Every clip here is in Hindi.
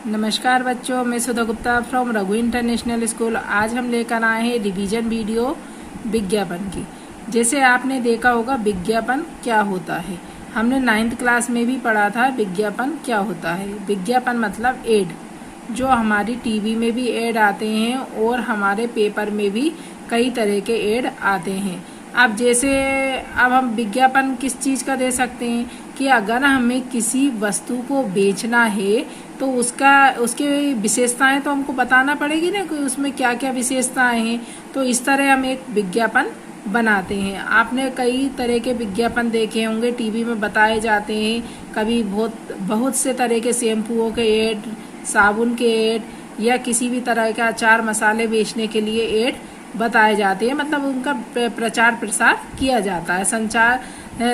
नमस्कार बच्चों, मैं Sudha Gupta from Raghu international school. आज हम लेकर आए हैं रिवीजन वीडियो विज्ञापन की। जैसे आपने देखा होगा विज्ञापन क्या होता है, हमने 9th क्लास में भी पढ़ा था विज्ञापन क्या होता है। विज्ञापन मतलब एड, जो हमारी टीवी में भी एड आते हैं और हमारे पेपर में भी कई तरह के एड आते हैं। अब हम विज्ञापन किस चीज़ का दे सकते हैं कि अगर हमें किसी वस्तु को बेचना है तो उसके विशेषताएं तो हमको बताना पड़ेगी ना कि उसमें क्या क्या विशेषताएं हैं। तो इस तरह हम एक विज्ञापन बनाते हैं। आपने कई तरह के विज्ञापन देखे होंगे, टीवी में बताए जाते हैं। कभी बहुत से तरह के शैम्पुओं के एड, साबुन के एड, या किसी भी तरह का अचार मसाले बेचने के लिए एड बताए जाते हैं। मतलब उनका प्रचार प्रसार किया जाता है।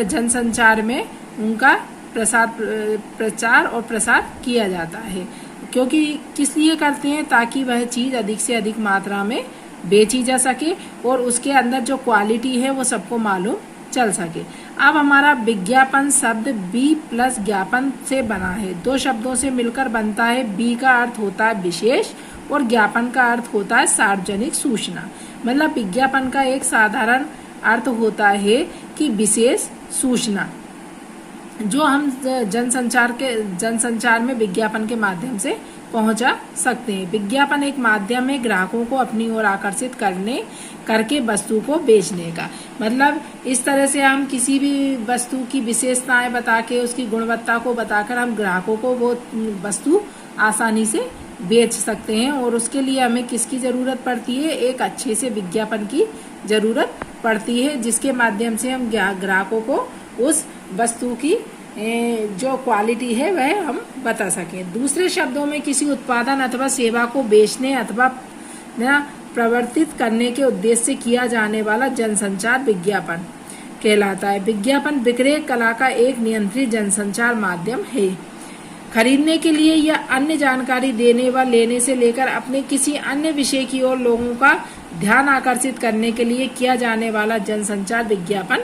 जनसंचार में उनका प्रचार और प्रसार किया जाता है। क्योंकि किस लिए करते हैं? ताकि वह चीज़ अधिक से अधिक मात्रा में बेची जा सके और उसके अंदर जो क्वालिटी है वो सबको मालूम चल सके। अब हमारा विज्ञापन शब्द बी प्लस ज्ञापन से बना है। दो शब्दों से मिलकर बनता है। बी का अर्थ होता है विशेष और ज्ञापन का अर्थ होता है सार्वजनिक सूचना। मतलब विज्ञापन का एक साधारण अर्थ होता है कि विशेष सूचना, जो हम जनसंचार में विज्ञापन के माध्यम से पहुंचा सकते हैं। विज्ञापन एक माध्यम है ग्राहकों को अपनी ओर आकर्षित करके वस्तु को बेचने का। मतलब इस तरह से हम किसी भी वस्तु की विशेषताएं बता के, उसकी गुणवत्ता को बताकर हम ग्राहकों को वो वस्तु आसानी से बेच सकते हैं। और उसके लिए हमें किसकी जरूरत पड़ती है? एक अच्छे से विज्ञापन की जरूरत पड़ती है, जिसके माध्यम से हम ग्राहकों को उस वस्तु की जो क्वालिटी है वह हम बता सकें। दूसरे शब्दों में किसी उत्पादन अथवा सेवा को बेचने अथवा प्रवर्तित करने के उद्देश्य से किया जाने वाला जनसंचार विज्ञापन कहलाता है। विज्ञापन विक्रय कला का एक नियंत्रित जनसंचार माध्यम है। खरीदने के लिए या अन्य जानकारी देने व लेने से लेकर अपने किसी अन्य विषय की ओर लोगों का ध्यान आकर्षित करने के लिए किया जाने वाला जनसंचार विज्ञापन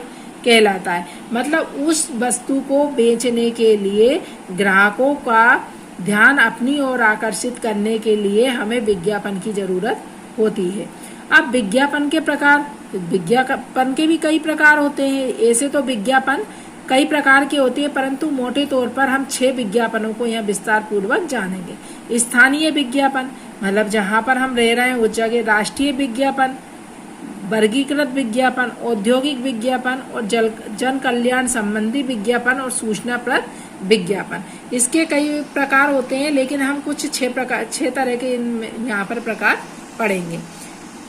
कहलाता है। मतलब उस वस्तु को बेचने के लिए ग्राहकों का ध्यान अपनी ओर आकर्षित करने के लिए हमें विज्ञापन की जरूरत होती है। अब विज्ञापन के भी कई प्रकार होते हैं। ऐसे तो विज्ञापन कई प्रकार के होते हैं, परंतु मोटे तौर पर हम 6 विज्ञापनों को यहाँ विस्तार पूर्वक जानेंगे। स्थानीय विज्ञापन, मतलब जहाँ पर हम रह रहे हैं उस जगह। राष्ट्रीय विज्ञापन, वर्गीकृत विज्ञापन, औद्योगिक विज्ञापन और जन कल्याण संबंधी विज्ञापन और सूचनाप्रद विज्ञापन। इसके कई प्रकार होते हैं, लेकिन हम कुछ 6 तरह के यहाँ पर प्रकार पढ़ेंगे।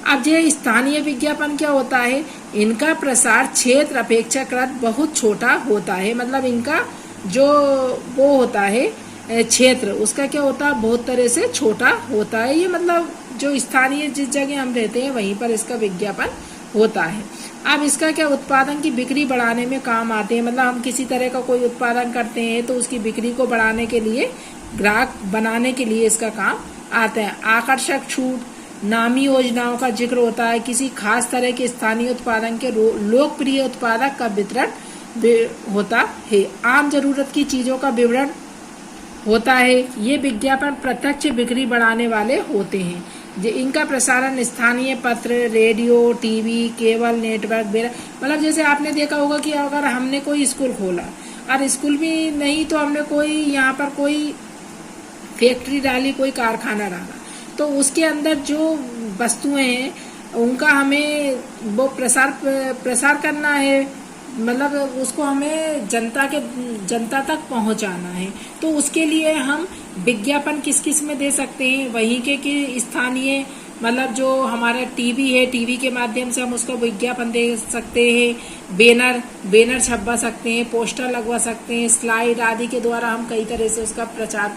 अब ये स्थानीय विज्ञापन क्या होता है? इनका प्रसार क्षेत्र अपेक्षाकृत बहुत छोटा होता है। मतलब इनका जो वो होता है क्षेत्र, उसका क्या होता है? बहुत तरह से छोटा होता है। ये मतलब जो स्थानीय जिस जगह हम रहते हैं वहीं पर इसका विज्ञापन होता है। अब इसका क्या उत्पादन की बिक्री बढ़ाने में काम आते हैं। मतलब हम किसी तरह का कोई उत्पादन करते हैं तो उसकी बिक्री को बढ़ाने के लिए, ग्राहक बनाने के लिए इसका काम आता है। आकर्षक छूट, नामी योजनाओं का जिक्र होता है। किसी खास तरह के स्थानीय उत्पादन के लोकप्रिय उत्पादक का वितरण होता है। आम जरूरत की चीजों का विवरण होता है। ये विज्ञापन प्रत्यक्ष बिक्री बढ़ाने वाले होते हैं। इनका प्रसारण स्थानीय पत्र, रेडियो, टीवी, केबल नेटवर्क, मतलब जैसे आपने देखा होगा कि अगर हमने कोई स्कूल खोला और स्कूल भी नहीं तो हमने कोई यहाँ पर कोई फैक्ट्री डाली, कोई कारखाना डाला, तो उसके अंदर जो वस्तुएं हैं उनका हमें वो प्रसार करना है। मतलब उसको हमें जनता तक पहुंचाना है। तो उसके लिए हम विज्ञापन किस में दे सकते हैं? वहीं के कि स्थानीय, मतलब जो हमारा टीवी है, टीवी के माध्यम से हम उसका विज्ञापन दे सकते हैं। बैनर छपवा सकते हैं, पोस्टर लगवा सकते हैं, स्लाइड आदि के द्वारा हम कई तरह से उसका प्रचार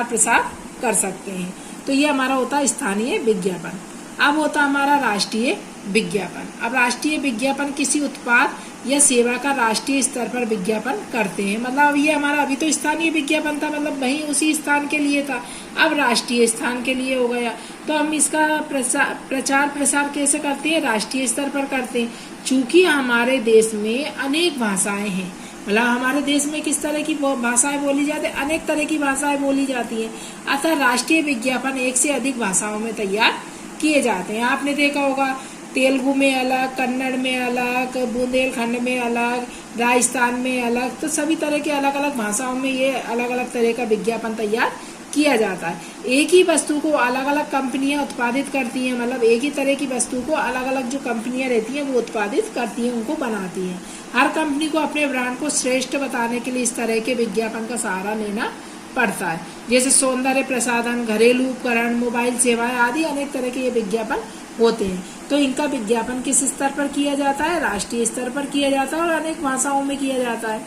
प्रसार कर सकते हैं। तो ये हमारा होता है स्थानीय विज्ञापन। अब होता हमारा राष्ट्रीय विज्ञापन। अब राष्ट्रीय विज्ञापन किसी उत्पाद या सेवा का राष्ट्रीय स्तर पर विज्ञापन करते हैं। मतलब ये हमारा अभी तो स्थानीय विज्ञापन था, मतलब वहीं उसी स्थान के लिए था। अब राष्ट्रीय स्थान के लिए हो गया, तो हम इसका प्रचार प्रसार कैसे करते हैं? राष्ट्रीय स्तर पर करते हैं। चूंकि हमारे देश में अनेक भाषाएं हैं, मतलब हमारे देश में किस तरह की भाषाएं बोली जाती है, अनेक तरह की भाषाएं बोली जाती हैं। अतः राष्ट्रीय विज्ञापन एक से अधिक भाषाओं में तैयार किए जाते हैं। आपने देखा होगा तेलुगु में अलग, कन्नड़ में अलग, बुंदेलखंड में अलग, राजस्थान में अलग, तो सभी तरह के अलग अलग भाषाओं में ये अलग अलग तरह का विज्ञापन तैयार किया जाता है। एक ही वस्तु को अलग अलग कंपनियां उत्पादित करती हैं, मतलब एक ही तरह की वस्तु को अलग अलग जो कंपनियां रहती हैं वो उत्पादित करती हैं, उनको बनाती हैं। हर कंपनी को अपने ब्रांड को श्रेष्ठ बताने के लिए इस तरह के विज्ञापन का सहारा लेना पड़ता है। जैसे सौंदर्य प्रसाधन, घरेलू उपकरण, मोबाइल सेवाएं आदि अनेक तरह के ये विज्ञापन होते हैं। तो इनका विज्ञापन किस स्तर पर किया जाता है? राष्ट्रीय स्तर पर किया जाता है और अनेक भाषाओं में किया जाता है।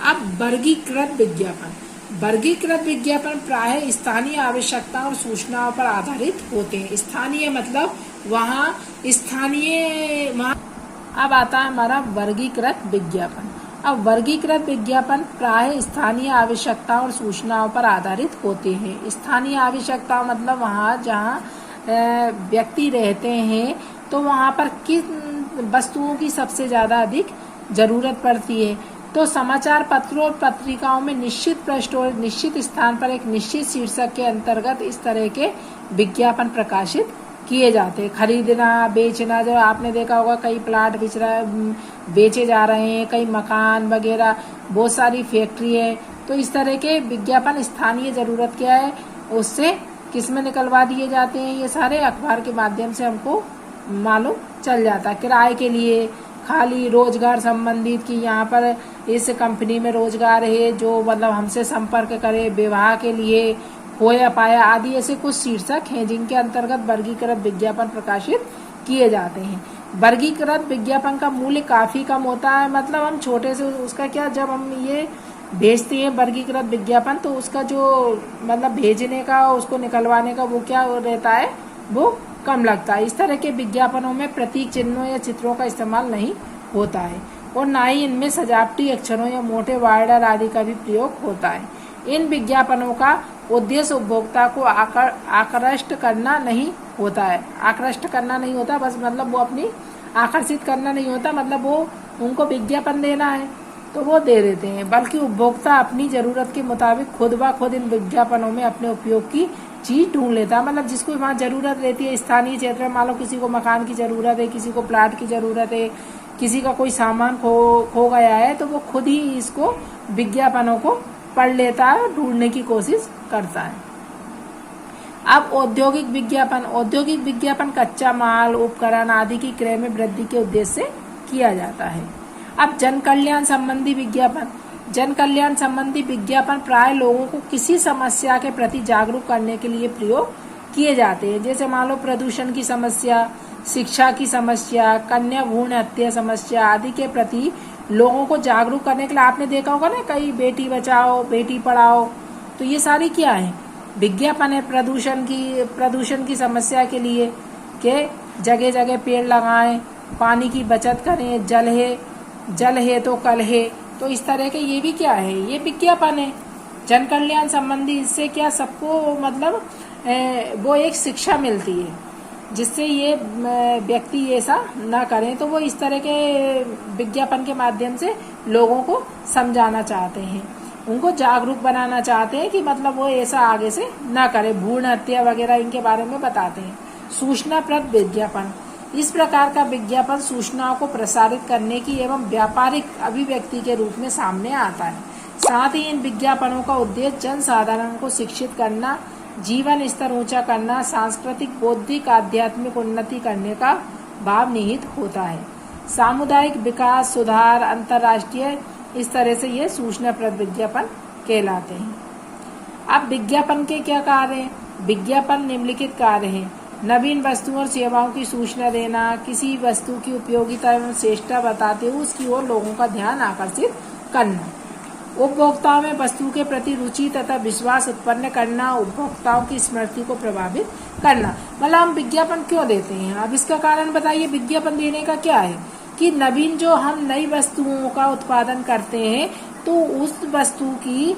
अब वर्गीकृत विज्ञापन। वर्गीकृत विज्ञापन प्रायः स्थानीय आवश्यकता और सूचनाओं पर आधारित होते हैं। स्थानीय मतलब वहाँ अब आता है हमारा वर्गीकृत विज्ञापन। अब वर्गीकृत विज्ञापन प्रायः स्थानीय आवश्यकता और सूचनाओं पर आधारित होते हैं। स्थानीय आवश्यकता मतलब वहाँ जहाँ व्यक्ति रहते हैं तो वहाँ पर किस वस्तुओं की सबसे ज्यादा अधिक जरूरत पड़ती है। तो समाचार पत्रों और पत्रिकाओं में निश्चित पृष्ठ और निश्चित स्थान पर एक निश्चित शीर्षक के अंतर्गत इस तरह के विज्ञापन प्रकाशित किए जाते हैं। खरीदना, बेचना, जो आपने देखा होगा कई प्लाट बेचे जा रहे हैं, कई मकान वगैरह, बहुत सारी फैक्ट्री है। तो इस तरह के विज्ञापन स्थानीय जरूरत क्या है उससे किसमें निकलवा दिए जाते हैं, ये सारे अखबार के माध्यम से हमको मालूम चल जाता है। किराए के लिए, खाली रोजगार संबंधित कि यहाँ पर इस कंपनी में रोजगार है, जो मतलब हमसे संपर्क करे, विवाह के लिए, खोया पाया आदि ऐसे कुछ शीर्षक हैं जिनके अंतर्गत वर्गीकृत विज्ञापन प्रकाशित किए जाते हैं। वर्गीकृत विज्ञापन का मूल्य काफी कम होता है, मतलब हम छोटे से उसका क्या, जब हम ये भेजते हैं वर्गीकृत विज्ञापन तो उसका जो मतलब भेजने का, उसको निकलवाने का वो क्या रहता है, वो कम लगता है। इस तरह के विज्ञापनों में प्रतीक चिन्हों या चित्रों का इस्तेमाल नहीं होता है और ना ही इनमें सजावटी अक्षरों या मोटे बॉर्डर आदि का भी प्रयोग होता है। इन विज्ञापनों का उद्देश्य उपभोक्ता को आकर्षित करना नहीं होता है, बस मतलब वो अपनी आकर्षित करना नहीं होता, मतलब वो उनको विज्ञापन देना है तो वो दे देते हैं, बल्कि उपभोक्ता अपनी जरूरत के मुताबिक खुद ब खुद इन विज्ञापनों में अपने उपयोग की चीज ढूंढ लेता है। मतलब जिसको वहाँ जरूरत रहती है स्थानीय क्षेत्र में, मान लो किसी को मकान की जरूरत है, किसी को प्लाट की जरूरत है, किसी का कोई सामान खो गया है, तो वो खुद ही इसको विज्ञापनों को पढ़ लेता है और ढूंढने की कोशिश करता है। अब औद्योगिक विज्ञापन कच्चा माल, उपकरण आदि की क्रय में वृद्धि के उद्देश्य से किया जाता है। अब जन कल्याण संबंधी विज्ञापन प्राय लोगों को किसी समस्या के प्रति जागरूक करने के लिए प्रयोग किए जाते हैं। जैसे मान लो प्रदूषण की समस्या, शिक्षा की समस्या, कन्या भ्रूण हत्या समस्या आदि के प्रति लोगों को जागरूक करने के लिए आपने देखा होगा ना, कई बेटी बचाओ बेटी पढ़ाओ, तो ये सारी क्या है, विज्ञापन है। प्रदूषण की समस्या के लिए के जगह जगह पेड़ लगाएं, पानी की बचत करें, जल है तो कल है, तो इस तरह के ये भी क्या है, ये विज्ञापन है। जन कल्याण संबंधी इससे क्या सबको मतलब वो एक शिक्षा मिलती है जिससे ये व्यक्ति ऐसा ना करें, तो वो इस तरह के विज्ञापन के माध्यम से लोगों को समझाना चाहते हैं, उनको जागरूक बनाना चाहते हैं कि मतलब वो ऐसा आगे से ना करे, भ्रूण हत्या वगैरह इनके बारे में बताते हैं। सूचनाप्रद विज्ञापन, इस प्रकार का विज्ञापन सूचनाओं को प्रसारित करने की एवं व्यापारिक अभिव्यक्ति के रूप में सामने आता है। साथ ही इन विज्ञापनों का उद्देश्य जन साधारण को शिक्षित करना, जीवन स्तर ऊंचा करना, सांस्कृतिक, बौद्धिक, आध्यात्मिक उन्नति करने का भाव निहित होता है। सामुदायिक विकास, सुधार, अंतर्राष्ट्रीय, इस तरह से ये सूचनाप्रद विज्ञापन कहलाते हैं। अब विज्ञापन के क्या कार्य हैं? विज्ञापन निम्नलिखित कार्य हैं: नवीन वस्तुओं और सेवाओं की सूचना देना, किसी वस्तु की उपयोगिता एवं श्रेष्ठता बताते हुए उसकी ओर लोगों का ध्यान आकर्षित करना, उपभोक्ताओं में वस्तु के प्रति रुचि तथा विश्वास उत्पन्न करना, उपभोक्ताओं की स्मृति को प्रभावित करना। मतलब हम विज्ञापन क्यों देते हैं? अब इसका कारण बताइए। विज्ञापन देने का क्या है कि नवीन जो हम नई वस्तुओं का उत्पादन करते हैं तो उस वस्तु की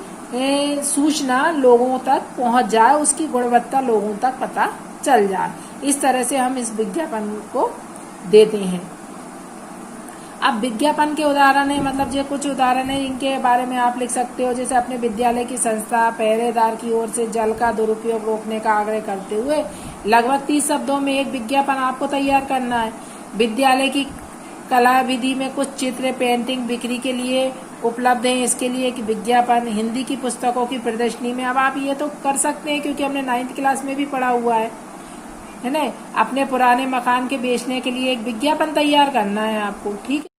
सूचना लोगों तक पहुंच जाए, उसकी गुणवत्ता लोगों तक पता चल जाए, इस तरह से हम इस विज्ञापन को देते हैं। अब विज्ञापन के उदाहरण है, मतलब ये कुछ उदाहरण है इनके बारे में आप लिख सकते हो। जैसे अपने विद्यालय की संस्था पहरेदार की ओर से जल का दुरुपयोग रोकने का आग्रह करते हुए लगभग 30 शब्दों में एक विज्ञापन आपको तैयार करना है। विद्यालय की कला विधि में कुछ चित्र पेंटिंग बिक्री के लिए उपलब्ध है, इसके लिए एक विज्ञापन। हिंदी की पुस्तकों की प्रदर्शनी में, अब आप ये तो कर सकते हैं क्योंकि हमने 9th क्लास में भी पढ़ा हुआ है ना। अपने पुराने मकान के बेचने के लिए एक विज्ञापन तैयार करना है आपको, ठीक है।